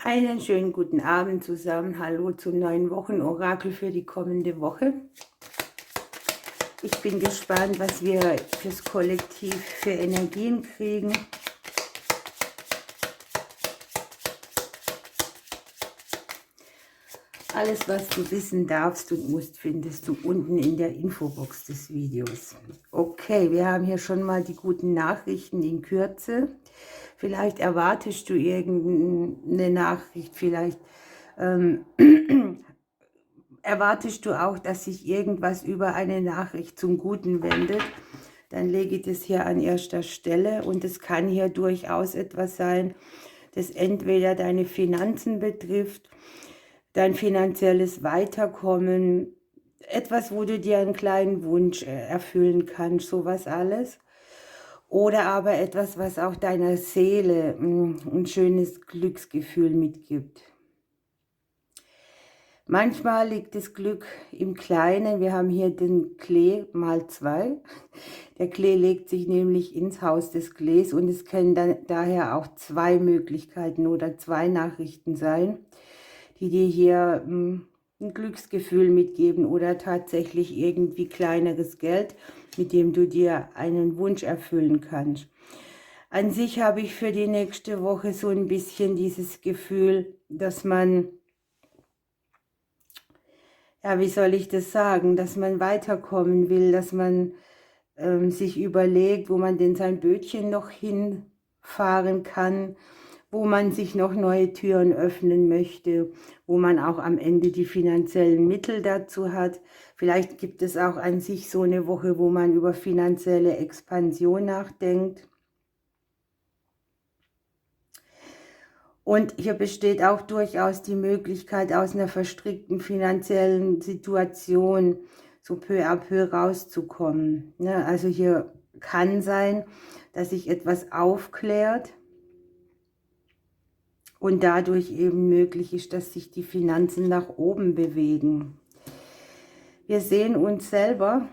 Einen schönen guten Abend zusammen. Hallo zum neuen Wochenorakel für die kommende Woche. Ich bin gespannt, was wir fürs Kollektiv für Energien kriegen. Alles, was du wissen darfst und musst, findest du unten in der Infobox des Videos. Okay, wir haben hier schon mal die guten Nachrichten in Kürze. Vielleicht erwartest du irgendeine Nachricht, vielleicht erwartest du auch, dass sich irgendwas über eine Nachricht zum Guten wendet. Dann lege ich das hier an erster Stelle und es kann hier durchaus etwas sein, das entweder deine Finanzen betrifft, dein finanzielles Weiterkommen, etwas, wo du dir einen kleinen Wunsch erfüllen kannst, sowas alles. Oder aber etwas, was auch deiner Seele ein schönes Glücksgefühl mitgibt. Manchmal liegt das Glück im Kleinen. Wir haben hier den Klee mal 2. Der Klee legt sich nämlich ins Haus des Klees und es können dann daher auch 2 Möglichkeiten oder 2 Nachrichten sein, die dir hier ein Glücksgefühl mitgeben oder tatsächlich irgendwie kleineres Geld, mit dem du dir einen Wunsch erfüllen kannst. An sich habe ich für die nächste Woche so ein bisschen dieses Gefühl, dass man, ja, wie soll ich das sagen, dass man weiterkommen will, dass man sich überlegt, wo man denn sein Bötchen noch hinfahren kann, wo man sich noch neue Türen öffnen möchte, wo man auch am Ende die finanziellen Mittel dazu hat. Vielleicht gibt es auch an sich so eine Woche, wo man über finanzielle Expansion nachdenkt. Und hier besteht auch durchaus die Möglichkeit, aus einer verstrickten finanziellen Situation so peu à peu rauszukommen. Ne? Also hier kann sein, dass sich etwas aufklärt und dadurch eben möglich ist, dass sich die Finanzen nach oben bewegen. Wir sehen uns selber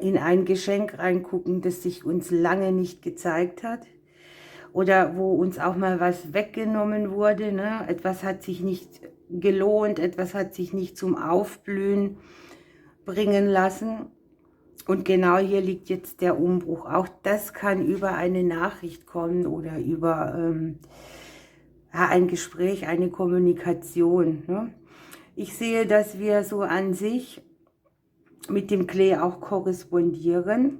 in ein Geschenk reingucken, das sich uns lange nicht gezeigt hat. Oder wo uns auch mal was weggenommen wurde, ne? Etwas hat sich nicht gelohnt, etwas hat sich nicht zum Aufblühen bringen lassen. Und genau hier liegt jetzt der Umbruch. Auch das kann über eine Nachricht kommen oder über ein Gespräch, eine Kommunikation. Ne? Ich sehe, dass wir so an sich mit dem Klee auch korrespondieren.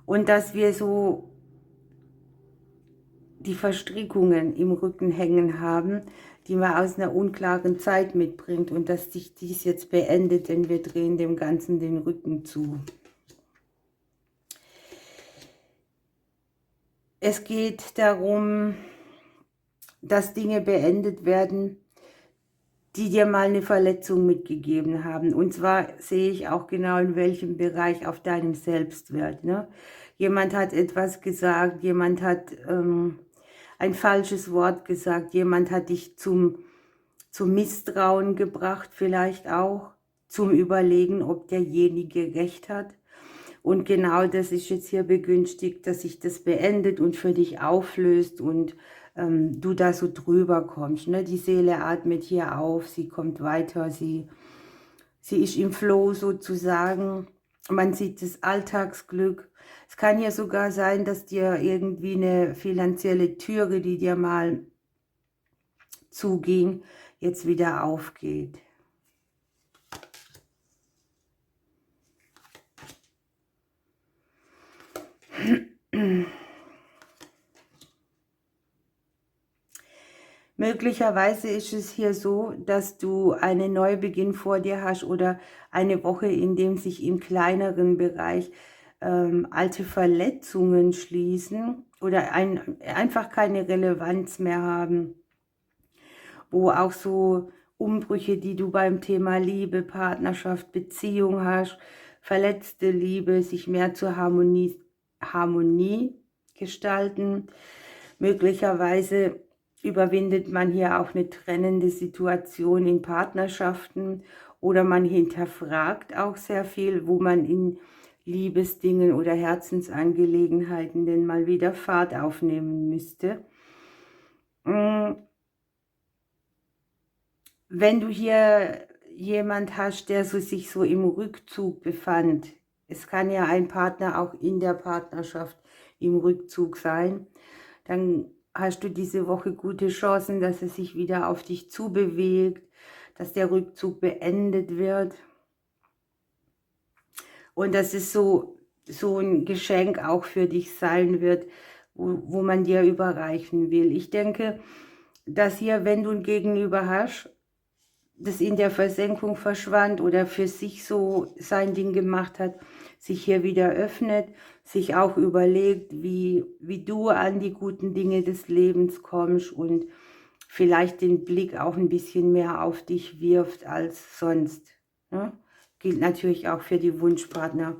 Und dass wir so die Verstrickungen im Rücken hängen haben, die man aus einer unklaren Zeit mitbringt und dass sich dies jetzt beendet, denn wir drehen dem Ganzen den Rücken zu. Es geht darum, dass Dinge beendet werden, die dir mal eine Verletzung mitgegeben haben. Und zwar sehe ich auch genau, in welchem Bereich auf deinem Selbstwert. Ne? Jemand hat etwas gesagt, jemand hat ein falsches Wort gesagt, jemand hat dich zum Misstrauen gebracht, vielleicht auch zum Überlegen, ob derjenige recht hat. Und genau das ist jetzt hier begünstigt, dass sich das beendet und für dich auflöst und du da so drüber kommst. Ne? Die Seele atmet hier auf, sie kommt weiter, sie ist im Flow sozusagen. Man sieht das Alltagsglück. Es kann ja sogar sein, dass dir irgendwie eine finanzielle Türe, die dir mal zuging, jetzt wieder aufgeht. Möglicherweise ist es hier so, dass du einen Neubeginn vor dir hast oder eine Woche, in dem sich im kleineren Bereich alte Verletzungen schließen oder einfach keine Relevanz mehr haben, wo auch so Umbrüche, die du beim Thema Liebe, Partnerschaft, Beziehung hast, verletzte Liebe, sich mehr zur Harmonie gestalten. Möglicherweise überwindet man hier auch eine trennende Situation in Partnerschaften oder man hinterfragt auch sehr viel, wo man in Liebesdingen oder Herzensangelegenheiten denn mal wieder Fahrt aufnehmen müsste. Wenn du hier jemand hast, der sich so im Rückzug befand, es kann ja ein Partner auch in der Partnerschaft im Rückzug sein, dann hast du diese Woche gute Chancen, dass er sich wieder auf dich zubewegt, dass der Rückzug beendet wird. Und dass es so ein Geschenk auch für dich sein wird, wo man dir überreichen will. Ich denke, dass hier, wenn du ein Gegenüber hast, das in der Versenkung verschwand oder für sich so sein Ding gemacht hat, sich hier wieder öffnet, sich auch überlegt, wie du an die guten Dinge des Lebens kommst und vielleicht den Blick auch ein bisschen mehr auf dich wirft als sonst. Ne? Gilt natürlich auch für die Wunschpartner.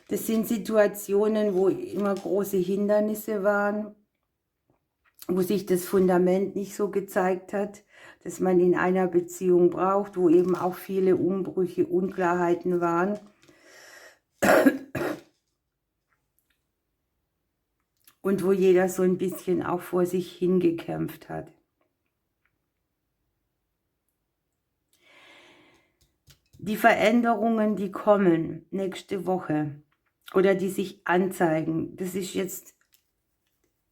Das sind Situationen, wo immer große Hindernisse waren, wo sich das Fundament nicht so gezeigt hat, dass man in einer Beziehung braucht, wo eben auch viele Umbrüche, Unklarheiten waren. Und wo jeder so ein bisschen auch vor sich hingekämpft hat. Die Veränderungen, die kommen nächste Woche oder die sich anzeigen, das ist jetzt,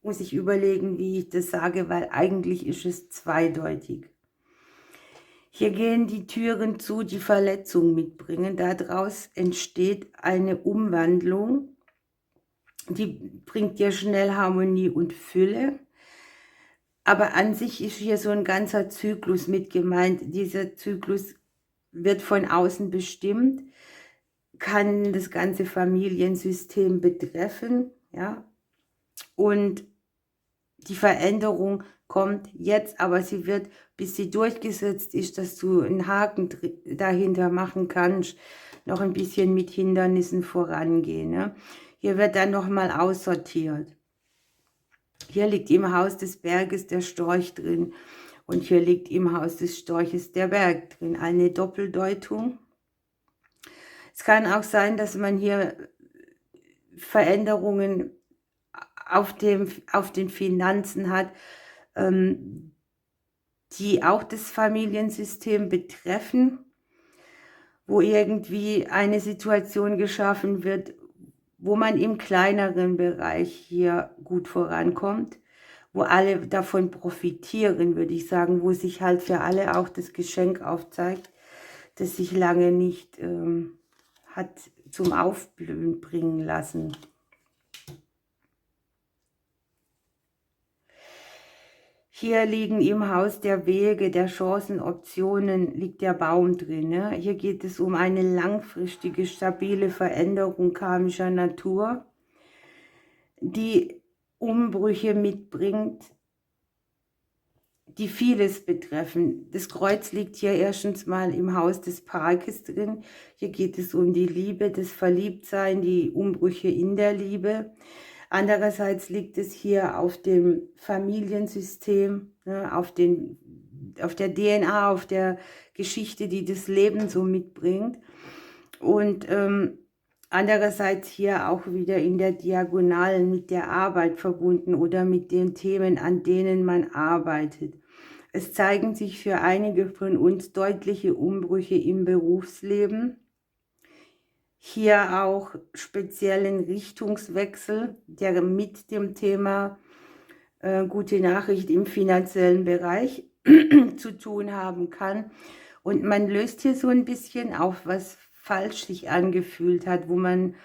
muss ich überlegen, wie ich das sage, weil eigentlich ist es zweideutig. Hier gehen die Türen zu, die Verletzung mitbringen. Daraus entsteht eine Umwandlung, die bringt dir schnell Harmonie und Fülle. Aber an sich ist hier so ein ganzer Zyklus mit gemeint. Dieser Zyklus wird von außen bestimmt, kann das ganze Familiensystem betreffen, ja. Und die Veränderung kommt jetzt, aber sie wird, bis sie durchgesetzt ist, dass du einen Haken dahinter machen kannst, noch ein bisschen mit Hindernissen vorangehen. Ne? Hier wird dann nochmal aussortiert. Hier liegt im Haus des Berges der Storch drin und hier liegt im Haus des Storches der Berg drin. Eine Doppeldeutung. Es kann auch sein, dass man hier Veränderungen auf den Finanzen hat, die auch das Familiensystem betreffen, wo irgendwie eine Situation geschaffen wird, wo man im kleineren Bereich hier gut vorankommt, wo alle davon profitieren, würde ich sagen, wo sich halt für alle auch das Geschenk aufzeigt, das sich lange nicht hat zum Aufblühen bringen lassen. Hier liegen im Haus der Wege, der Chancen, Optionen, liegt der Baum drin. Ne? Hier geht es um eine langfristige, stabile Veränderung karmischer Natur, die Umbrüche mitbringt, die vieles betreffen. Das Kreuz liegt hier erstens mal im Haus des Parkes drin. Hier geht es um die Liebe, das Verliebtsein, die Umbrüche in der Liebe. Andererseits liegt es hier auf dem Familiensystem, ne, auf der DNA, auf der Geschichte, die das Leben so mitbringt. Und andererseits hier auch wieder in der Diagonalen mit der Arbeit verbunden oder mit den Themen, an denen man arbeitet. Es zeigen sich für einige von uns deutliche Umbrüche im Berufsleben. Hier auch speziellen Richtungswechsel, der mit dem Thema gute Nachricht im finanziellen Bereich zu tun haben kann. Und man löst hier so ein bisschen auf, was falsch sich angefühlt hat, wo man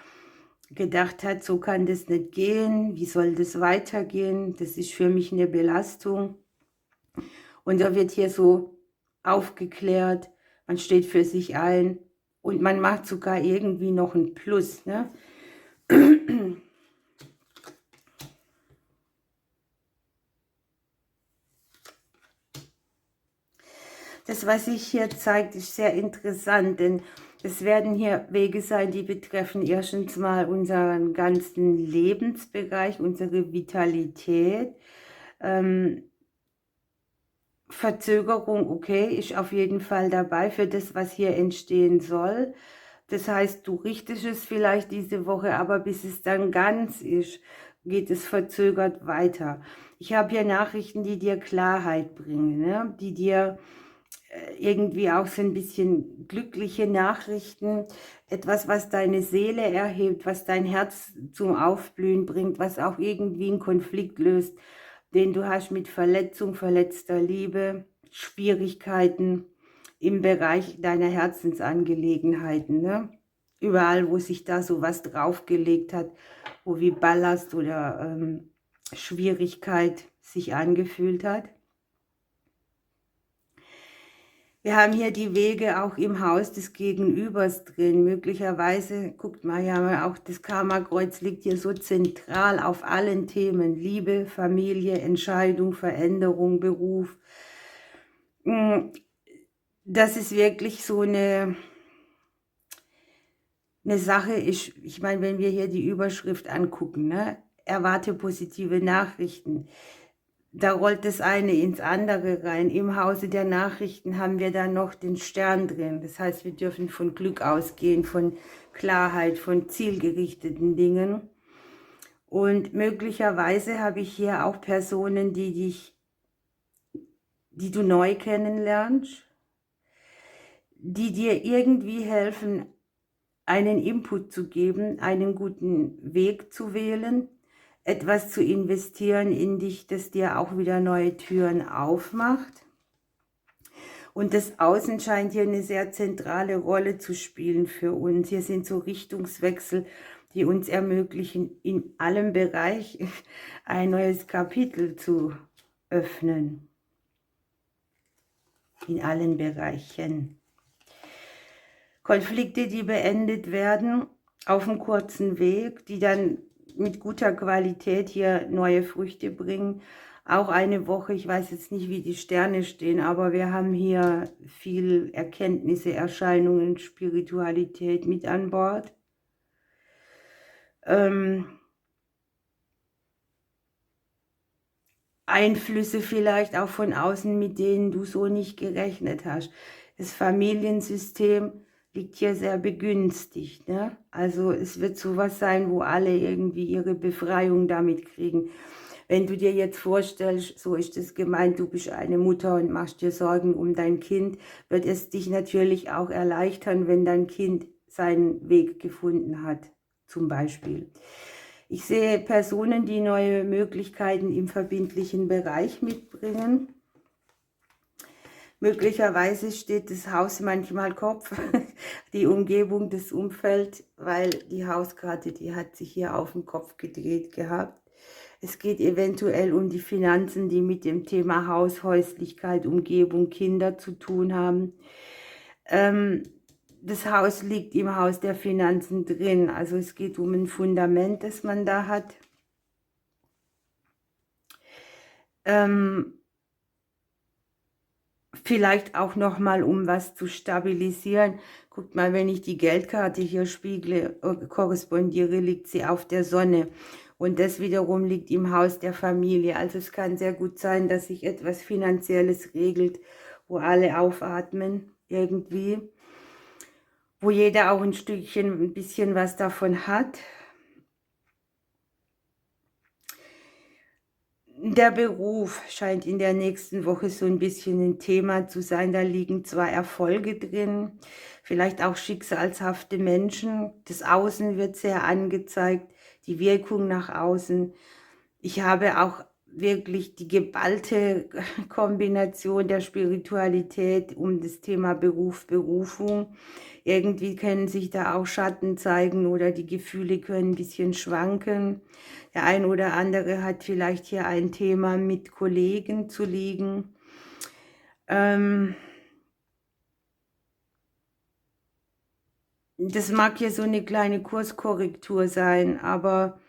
gedacht hat, so kann das nicht gehen, wie soll das weitergehen, das ist für mich eine Belastung. Und da wird hier so aufgeklärt, man steht für sich ein und man macht sogar irgendwie noch ein Plus. Ne? Das, was sich hier zeigt, ist sehr interessant, denn es werden hier Wege sein, die betreffen erstens mal unseren ganzen Lebensbereich, unsere Vitalität. Verzögerung, okay, ist auf jeden Fall dabei für das, was hier entstehen soll. Das heißt, du richtest es vielleicht diese Woche, aber bis es dann ganz ist, geht es verzögert weiter. Ich habe hier Nachrichten, die dir Klarheit bringen, ne? Die dir irgendwie auch so ein bisschen glückliche Nachrichten, etwas, was deine Seele erhebt, was dein Herz zum Aufblühen bringt, was auch irgendwie einen Konflikt löst, den du hast mit Verletzung, verletzter Liebe, Schwierigkeiten im Bereich deiner Herzensangelegenheiten, ne? Überall, wo sich da so was draufgelegt hat, wo wie Ballast oder Schwierigkeit sich angefühlt hat. Wir haben hier die Wege auch im Haus des Gegenübers drin. Möglicherweise, guckt mal, ja, auch das Karma-Kreuz liegt hier so zentral auf allen Themen. Liebe, Familie, Entscheidung, Veränderung, Beruf. Das ist wirklich so eine Sache. Ich meine, wenn wir hier die Überschrift angucken, ne? Erwarte positive Nachrichten. Da rollt das eine ins andere rein. Im Hause der Nachrichten haben wir dann noch den Stern drin. Das heißt, wir dürfen von Glück ausgehen, von Klarheit, von zielgerichteten Dingen. Und möglicherweise habe ich hier auch Personen, die du neu kennenlernst, die dir irgendwie helfen, einen Input zu geben, einen guten Weg zu wählen, etwas zu investieren in dich, das dir auch wieder neue Türen aufmacht. Und das Außen scheint hier eine sehr zentrale Rolle zu spielen für uns. Hier sind so Richtungswechsel, die uns ermöglichen, in allem Bereich ein neues Kapitel zu öffnen. In allen Bereichen. Konflikte, die beendet werden auf einem kurzen Weg, die dann mit guter Qualität hier neue Früchte bringen. Auch eine Woche, ich weiß jetzt nicht, wie die Sterne stehen, aber wir haben hier viel Erkenntnisse, Erscheinungen, Spiritualität mit an Bord. Einflüsse vielleicht auch von außen, mit denen du so nicht gerechnet hast. Das Familiensystem liegt hier sehr begünstigt, ne? Also es wird sowas sein, wo alle irgendwie ihre Befreiung damit kriegen. Wenn du dir jetzt vorstellst, so ist es gemeint, du bist eine Mutter und machst dir Sorgen um dein Kind, wird es dich natürlich auch erleichtern, wenn dein Kind seinen Weg gefunden hat, zum Beispiel. Ich sehe Personen, die neue Möglichkeiten im verbindlichen Bereich mitbringen. Möglicherweise steht das Haus manchmal Kopf, die Umgebung, das Umfeld, weil die Hauskarte, die hat sich hier auf den Kopf gedreht gehabt. Es geht eventuell um die Finanzen, die mit dem Thema Haus, Häuslichkeit, Umgebung, Kinder zu tun haben. Das Haus liegt im Haus der Finanzen drin, also es geht um ein Fundament, das man da hat. Vielleicht auch nochmal, um was zu stabilisieren. Guckt mal, wenn ich die Geldkarte hier spiegle, korrespondiere, liegt sie auf der Sonne. Und das wiederum liegt im Haus der Familie. Also es kann sehr gut sein, dass sich etwas Finanzielles regelt, wo alle aufatmen irgendwie. Wo jeder auch ein Stückchen, ein bisschen was davon hat. Der Beruf scheint in der nächsten Woche so ein bisschen ein Thema zu sein. Da liegen zwar Erfolge drin, vielleicht auch schicksalshafte Menschen. Das Außen wird sehr angezeigt, die Wirkung nach außen. Ich habe auch wirklich die geballte Kombination der Spiritualität um das Thema Beruf, Berufung. Irgendwie können sich da auch Schatten zeigen oder die Gefühle können ein bisschen schwanken. Der ein oder andere hat vielleicht hier ein Thema mit Kollegen zu liegen. Das mag hier so eine kleine Kurskorrektur sein, aber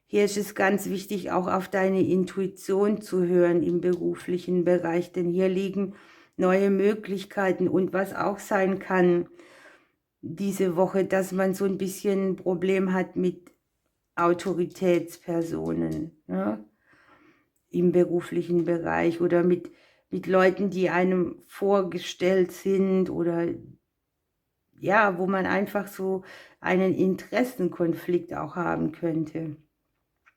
hier ist es ganz wichtig, auch auf deine Intuition zu hören im beruflichen Bereich, denn hier liegen neue Möglichkeiten. Und was auch sein kann diese Woche, dass man so ein bisschen ein Problem hat mit Autoritätspersonen, ne? Im beruflichen Bereich oder mit Leuten, die einem vorgestellt sind oder ja, wo man einfach so einen Interessenkonflikt auch haben könnte.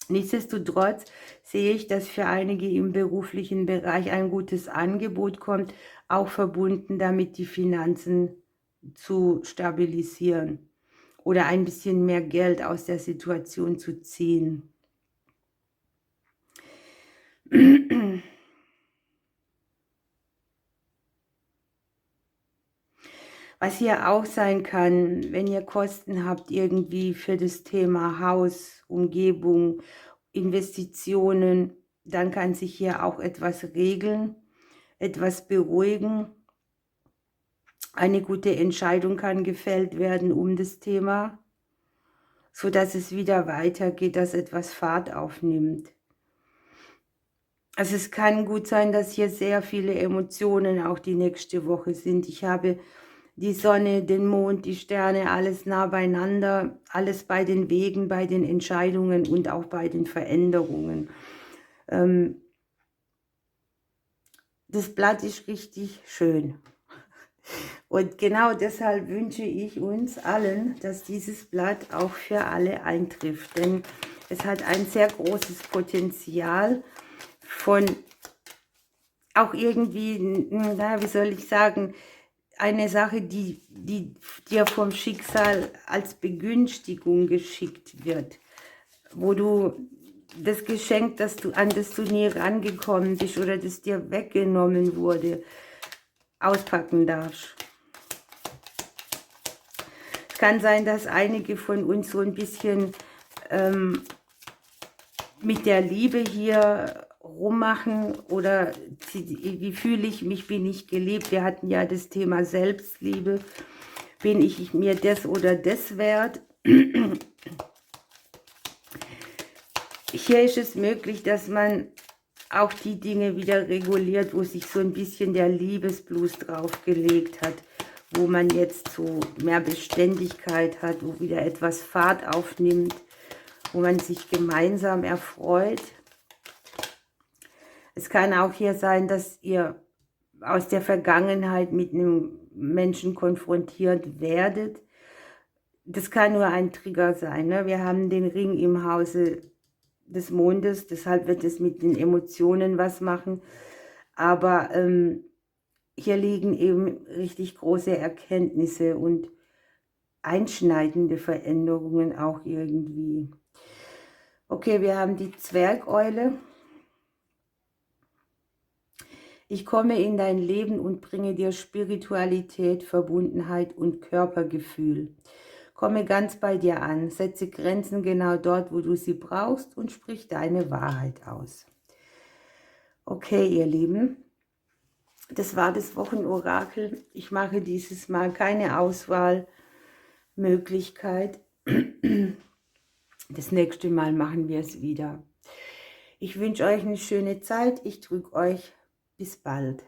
Nichtsdestotrotz sehe ich, dass für einige im beruflichen Bereich ein gutes Angebot kommt, auch verbunden damit, die Finanzen zu stabilisieren oder ein bisschen mehr Geld aus der Situation zu ziehen. Was hier auch sein kann, wenn ihr Kosten habt irgendwie für das Thema Haus, Umgebung, Investitionen, dann kann sich hier auch etwas regeln, etwas beruhigen. Eine gute Entscheidung kann gefällt werden um das Thema, sodass es wieder weitergeht, dass etwas Fahrt aufnimmt. Also es kann gut sein, dass hier sehr viele Emotionen auch die nächste Woche sind. Ich habe die Sonne, den Mond, die Sterne, alles nah beieinander, alles bei den Wegen, bei den Entscheidungen und auch bei den Veränderungen. Das Blatt ist richtig schön. Und genau deshalb wünsche ich uns allen, dass dieses Blatt auch für alle eintrifft. Denn es hat ein sehr großes Potenzial von auch irgendwie, wie soll ich sagen, eine Sache, die dir vom Schicksal als Begünstigung geschickt wird, wo du das Geschenk, an das du nie rangekommen bist oder das dir weggenommen wurde, auspacken darfst. Es kann sein, dass einige von uns so ein bisschen mit der Liebe hier rummachen oder wie fühle ich mich, bin ich geliebt. Wir hatten ja das Thema Selbstliebe. Bin ich mir das oder das wert? Hier ist es möglich, dass man auch die Dinge wieder reguliert, wo sich so ein bisschen der Liebesblues draufgelegt hat, wo man jetzt so mehr Beständigkeit hat, wo wieder etwas Fahrt aufnimmt, wo man sich gemeinsam erfreut. Es kann auch hier sein, dass ihr aus der Vergangenheit mit einem Menschen konfrontiert werdet. Das kann nur ein Trigger sein, ne? Wir haben den Ring im Hause des Mondes, deshalb wird es mit den Emotionen was machen. Aber hier liegen eben richtig große Erkenntnisse und einschneidende Veränderungen auch irgendwie. Okay, wir haben die Zwergeule. Ich komme in dein Leben und bringe dir Spiritualität, Verbundenheit und Körpergefühl. Komme ganz bei dir an, setze Grenzen genau dort, wo du sie brauchst und sprich deine Wahrheit aus. Okay, ihr Lieben, das war das Wochenorakel. Ich mache dieses Mal keine Auswahlmöglichkeit. Das nächste Mal machen wir es wieder. Ich wünsche euch eine schöne Zeit. Ich drücke euch. Bis bald.